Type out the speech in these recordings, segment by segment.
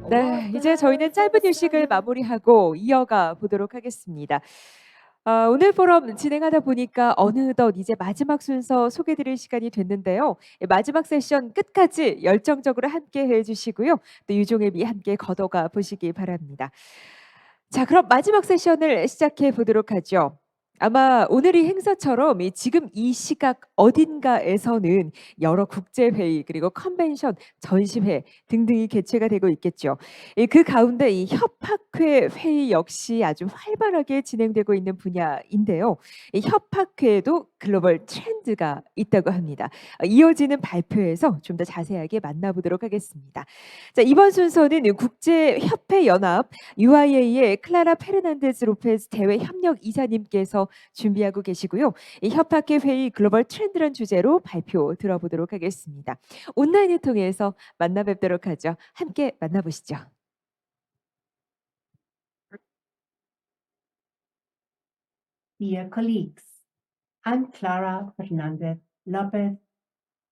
네, 이제 저희는 짧은 휴식을 마무리하고 이어가 보도록 하겠습니다. 오늘 포럼 진행하다 보니까 어느덧 이제 마지막 순서 소개드릴 시간이 됐는데요. 마지막 세션 끝까지 열정적으로 함께 해주시고요. 또 유종의 미 함께 걷어가 보시기 바랍니다. 자, 그럼 마지막 세션을 시작해 보도록 하죠. 아마 오늘 이 행사처럼 지금 이 시각 어딘가에서는 여러 국제회의 그리고 컨벤션, 전시회 등등이 개최가 되고 있겠죠. 그 가운데 이 협학회 회의 역시 아주 활발하게 진행되고 있는 분야인데요. 이 협학회에도 글로벌 트렌드가 있다고 합니다. 이어지는 발표에서 좀 더 자세하게 만나보도록 하겠습니다. 자, 이번 순서는 국제협회연합 UIA의 클라라 페르난데즈 로페즈 대외 협력 이사님께서 준비하고 계시고요. 이 협학회 회의 글로벌 트렌드란 주제로 발표 들어보도록 하겠습니다. 온라인을 통해서 만나 뵙도록 하죠. 함께 만나보시죠. Dear colleagues, I'm Clara Fernandez Lopez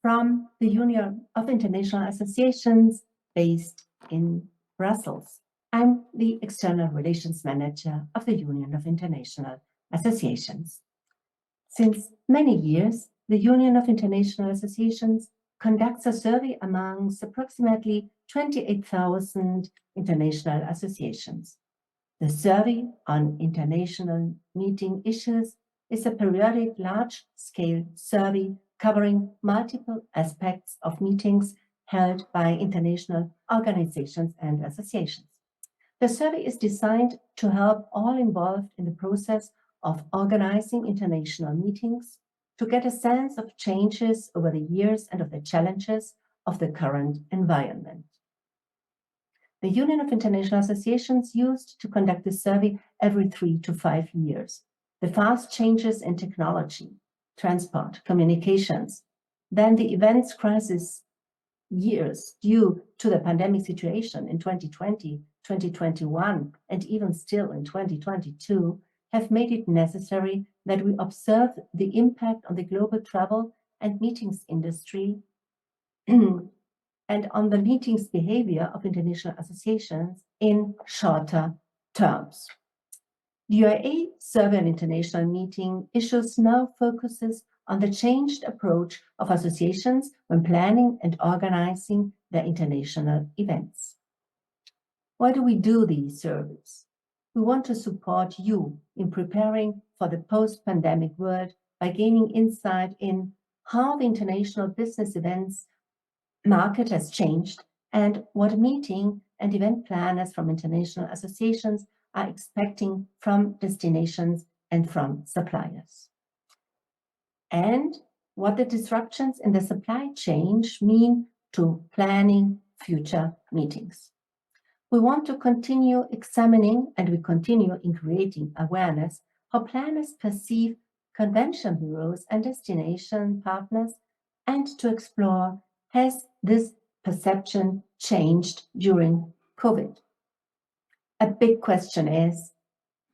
from the Union of International Associations based in Brussels. I'm the External Relations Manager of the Union of International Associations. Since many years, the Union of International Associations conducts a survey amongst approximately 28,000 international associations. The survey on international meeting issues is a periodic large-scale survey covering multiple aspects of meetings held by international organizations and associations. The survey is designed to help all involved in the process of organizing international meetings to get a sense of changes over the years and of the challenges of the current environment. The Union of International Associations used to conduct this survey every 3 to 5 years. The fast changes in technology, transport, communications, then the events crisis years due to the pandemic situation in 2020, 2021, and even still in 2022 have made it necessary that we observe the impact on the global travel and meetings industry and on the meetings behavior of international associations in shorter terms. The UIA survey on international meeting issues now focuses on the changed approach of associations when planning and organizing their international events. Why do we do these surveys? We want to support you in preparing for the post-pandemic world by gaining insight in how the international business events market has changed and what meeting and event planners from international associations are expecting from destinations and from suppliers. And what the disruptions in the supply chain mean to planning future meetings. We want to continue examining, and we continue in creating awareness, how planners perceive convention bureaus and destination partners, and to explore, has this perception changed during COVID? A big question is,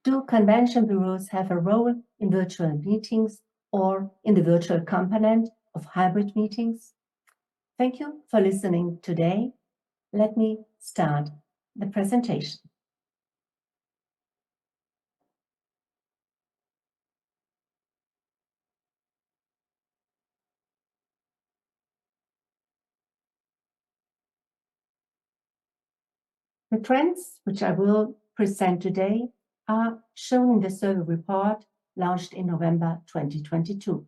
do convention bureaus have a role in virtual meetings or in the virtual component of hybrid meetings? Thank you for listening today. Let me start the presentation. The trends which I will present today are shown in the survey report launched in November 2022.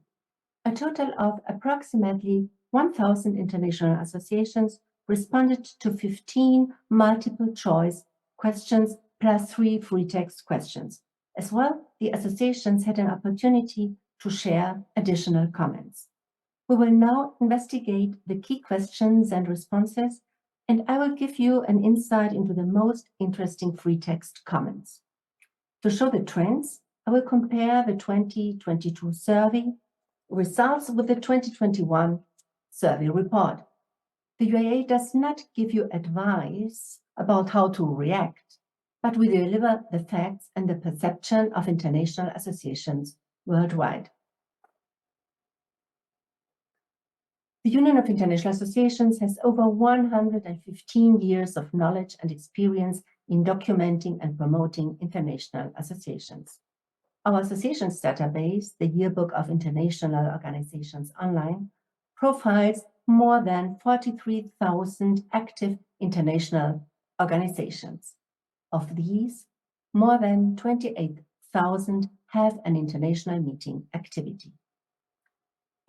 A total of approximately 1,000 international associations responded to 15 multiple choice questions plus 3 free text questions. As well, the associations had an opportunity to share additional comments. We will now investigate the key questions and responses, and I will give you an insight into the most interesting free text comments. To show the trends, I will compare the 2022 survey results with the 2021 survey report. The UIA does not give you advice about how to react, but we deliver the facts and the perception of international associations worldwide. The Union of International Associations has over 115 years of knowledge and experience in documenting and promoting international associations. Our associations database, the Yearbook of International Organizations Online, profiles more than 43,000 active international organizations. Of these, more than 28,000 have an international meeting activity.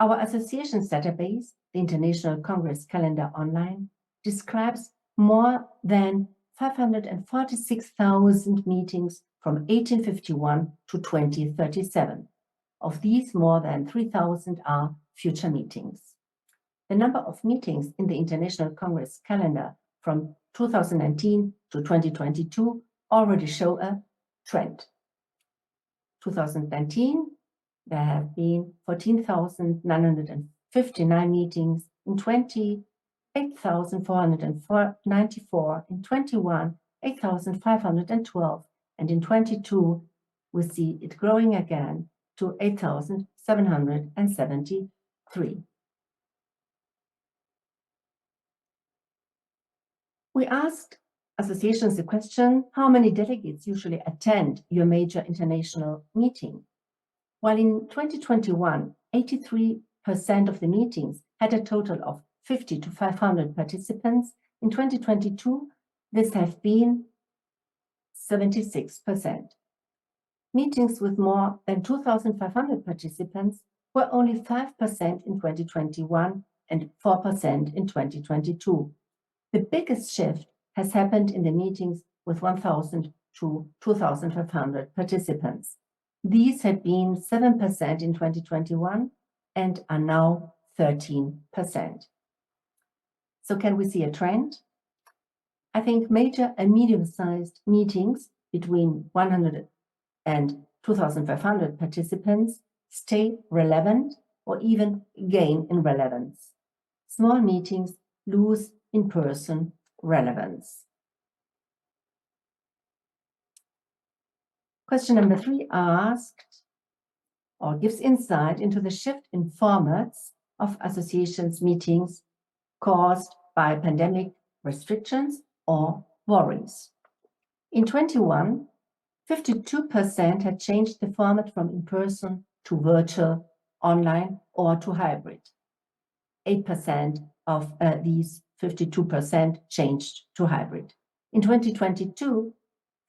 Our associations database, the International Congress Calendar Online, describes more than 546,000 meetings from 1851 to 2037. Of these, more than 3,000 are future meetings. The number of meetings in the International Congress calendar from 2019 to 2022 already show a trend. 2019, there have been 14,959 meetings, in 20, 8,494, in 21, 8,512, and in 22, we see it growing again to 8,773. We asked associations the question, how many delegates usually attend your major international meeting? While in 2021, 83% of the meetings had a total of 50 to 500 participants, in 2022, this have been 76%. Meetings with more than 2,500 participants were only 5% in 2021 and 4% in 2022. The biggest shift has happened in the meetings with 1,000 to 2,500 participants. These had been 7% in 2021 and are now 13%. So can we see a trend? I think major and medium-sized meetings between 100 and 2,500 participants stay relevant or even gain in relevance. Small meetings lose in-person relevance. Question number 3 asked or gives insight into the shift in formats of associations meetings caused by pandemic restrictions or worries. In 21, 52% had changed the format from in-person to virtual, online, or to hybrid. 8% of these 52% changed to hybrid. In 2022,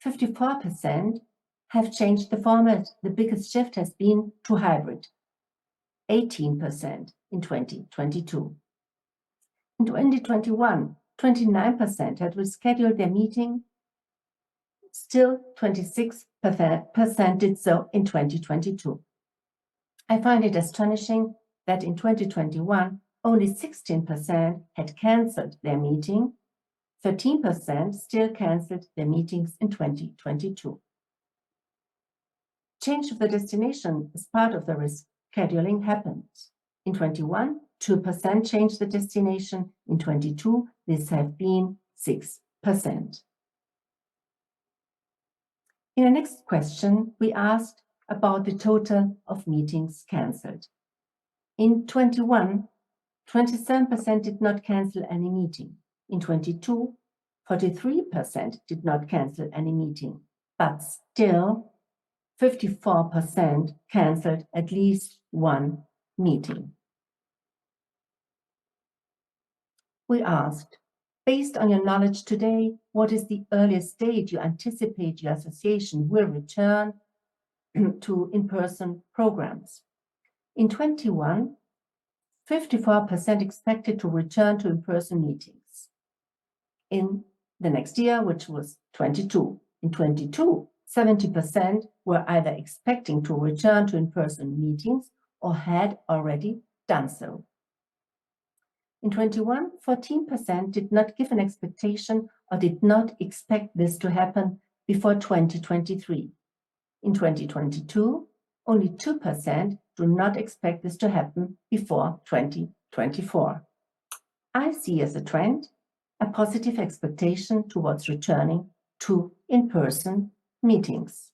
54% have changed the format. The biggest shift has been to hybrid, 18% in 2022. In 2021, 29% had rescheduled their meeting. Still, 26% did so in 2022. I find it astonishing that in 2021, only 16% had cancelled their meeting. 13% still cancelled their meetings in 2022. Change of the destination as part of the rescheduling happened. In 21, 2% changed the destination. In 22, this have been 6%. In the next question, we asked about the total of meetings cancelled. In 21, 27% did not cancel any meeting. In 22, 43% did not cancel any meeting, but still 54% cancelled at least one meeting. We asked, based on your knowledge today, what is the earliest date you anticipate your association will return to in-person programs? In 21, 54% expected to return to in-person meetings in the next year, which was 22. In 22, 70% were either expecting to return to in-person meetings or had already done so. In 21, 14% did not give an expectation or did not expect this to happen before 2023. In 2022, only 2% do not expect this to happen before 2024. I see as a trend a positive expectation towards returning to in-person meetings.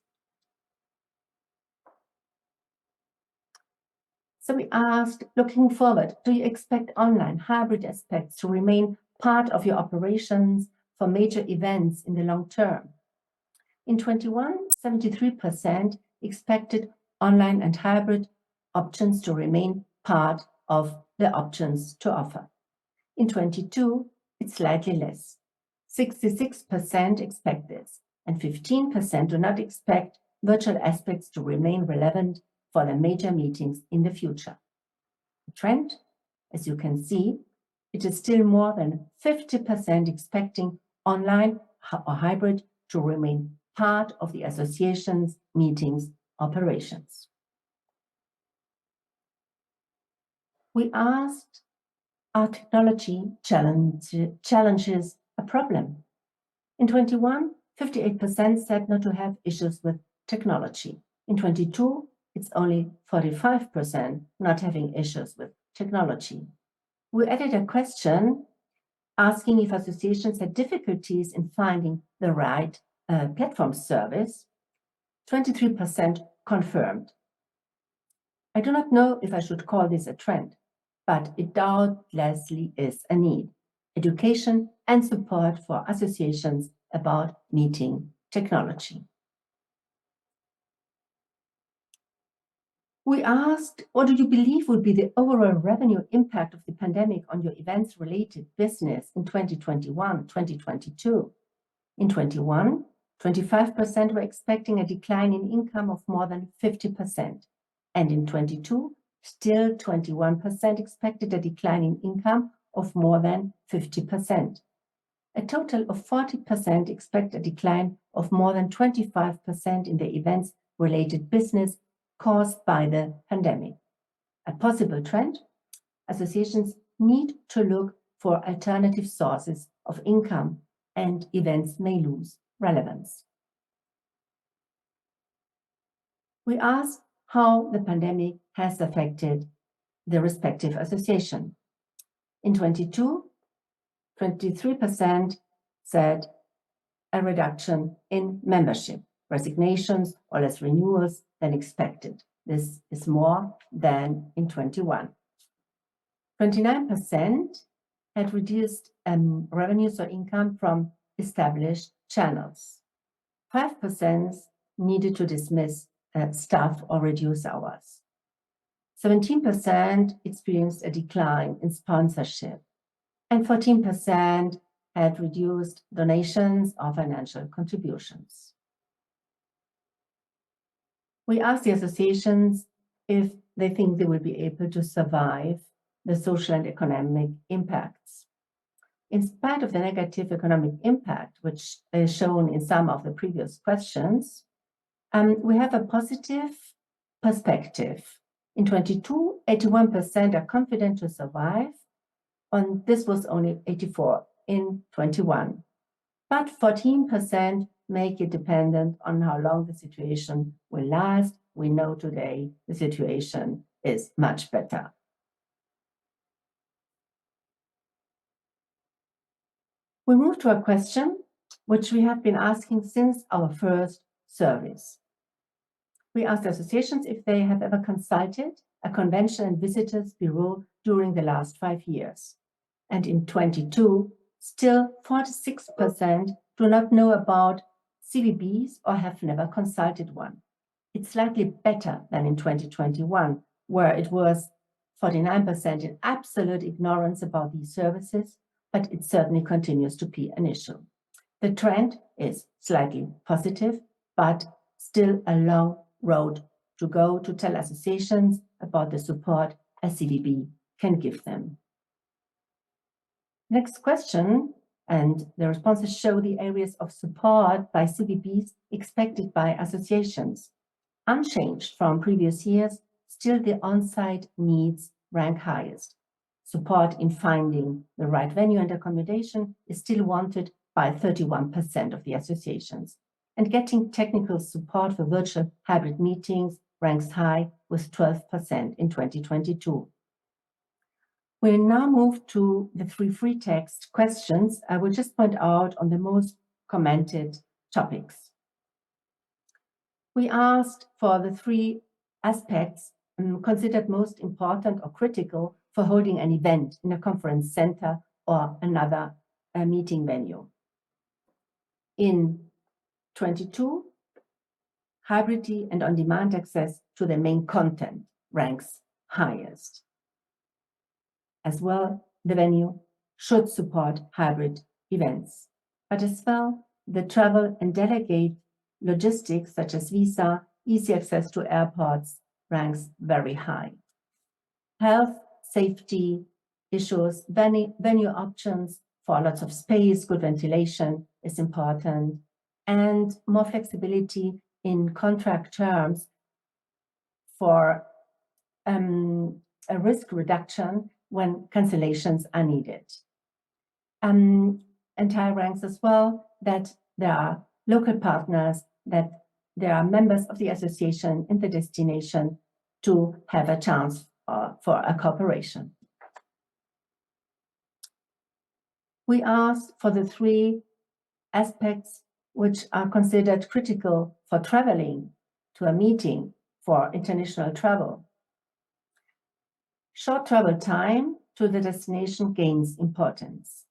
So we asked, looking forward, do you expect online hybrid aspects to remain part of your operations for major events in the long term? In 21, 73% expected online and hybrid options to remain part of the options to offer. In 22, it's slightly less. 66% expect this, and 15% do not expect virtual aspects to remain relevant for the major meetings in the future. The trend, as you can see, it is still more than 50% expecting online or hybrid to remain part of the association's meetings operations. We asked, are technology challenges a problem? In 21, 58% said not to have issues with technology. In 22, it's only 45% not having issues with technology. We added a question asking if associations had difficulties in finding the right platform service. 23% confirmed. I do not know if I should call this a trend, but it doubtlessly is a need. Education and support for associations about meeting technology. We asked, what do you believe would be the overall revenue impact of the pandemic on your events-related business in 2021, 2022? In 21, 25% were expecting a decline in income of more than 50%. And in 22, still 21% expected a decline in income of more than 50%. A total of 40% expect a decline of more than 25% in the events-related business caused by the pandemic. A possible trend? Associations need to look for alternative sources of income, and events may lose relevance. We asked how the pandemic has affected the respective association. In 22, 23% said a reduction in membership, resignations or less renewals than expected. This is more than in 21. 29% had reduced revenues or income from established channels. 5% needed to dismiss staff or reduce hours. 17% experienced a decline in sponsorship, and 14% had reduced donations or financial contributions. We asked the associations if they think they will be able to survive the social and economic impacts. In spite of the negative economic impact, which is shown in some of the previous questions, we have a positive perspective. In 22, 81% are confident to survive, and this was only 84 in 21. But 14% make it dependent on how long the situation will last. We know today the situation is much better. We move to a question which we have been asking since our first surveys. We asked associations if they have ever consulted a convention and visitors bureau during the last 5 years. And in 22, still 46% do not know about CVBs or have never consulted one. It's slightly better than in 2021, where it was 49% in absolute ignorance about these services, but it certainly continues to be an issue. The trend is slightly positive, but still a long road to go to tell associations about the support a CVB can give them. Next question, and the responses show the areas of support by CVBs expected by associations. Unchanged from previous years, still the on-site needs rank highest. Support in finding the right venue and accommodation is still wanted by 31% of the associations. And getting technical support for virtual hybrid meetings ranks high with 12% in 2022. We'll now move to the 3 free text questions. I will just point out on the most commented topics. We asked for the 3 aspects considered most important or critical for holding an event in a conference center or another meeting venue. In 22, hybridity and on-demand access to the main content ranks highest. As well, the venue should support hybrid events, but as well, the travel and delegate logistics such as visa, easy access to airports ranks very high. Health, safety issues, venue options for lots of space, good ventilation is important, and more flexibility in contract terms for a risk reduction when cancellations are needed. And high ranks as well that there are local partners, that there are members of the association in the destination to have a chance for a cooperation. We asked for the 3 aspects which are considered critical for traveling to a meeting for international travel. Short travel time to the destination gains importance.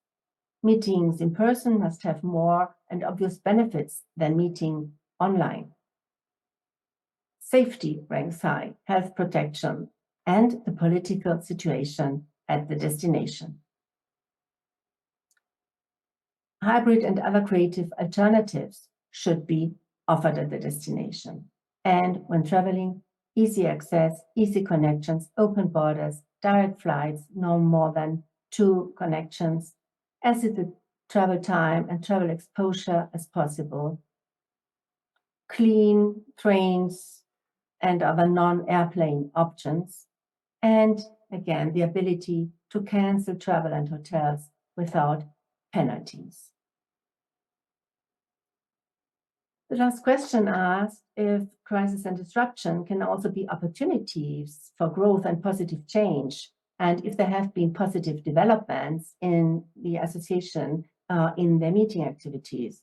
Meetings in person must have more and obvious benefits than meeting online. Safety ranks high, health protection, and the political situation at the destination. Hybrid and other creative alternatives should be offered at the destination. And when traveling, easy access, easy connections, open borders, direct flights, no more than 2 connections, as little travel time and travel exposure as possible. Clean trains and other non-airplane options. And again, the ability to cancel travel and hotels without penalties. The last question asked if crisis and disruption can also be opportunities for growth and positive change, and if there have been positive developments in the association in their meeting activities.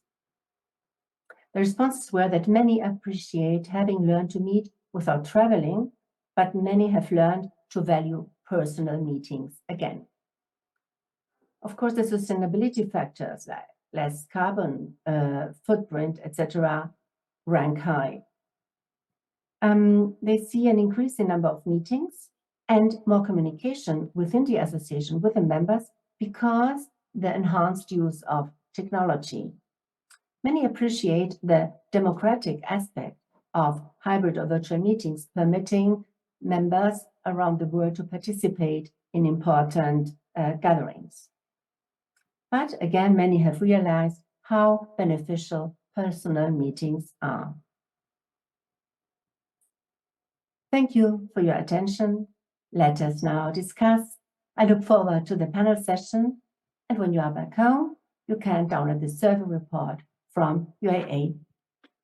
The responses were that many appreciate having learned to meet without traveling, but many have learned to value personal meetings again. Of course, the sustainability factors like less carbon footprint, etc., rank high. They see an increase in number of meetings and more communication within the association with the members because the enhanced use of technology. Many appreciate the democratic aspect of hybrid or virtual meetings, permitting members around the world to participate in important gatherings. But again, many have realized how beneficial personal meetings are. Thank you for your attention. Let us now discuss. I look forward to the panel session. And when you are back home, you can download the survey report from UAA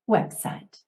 website.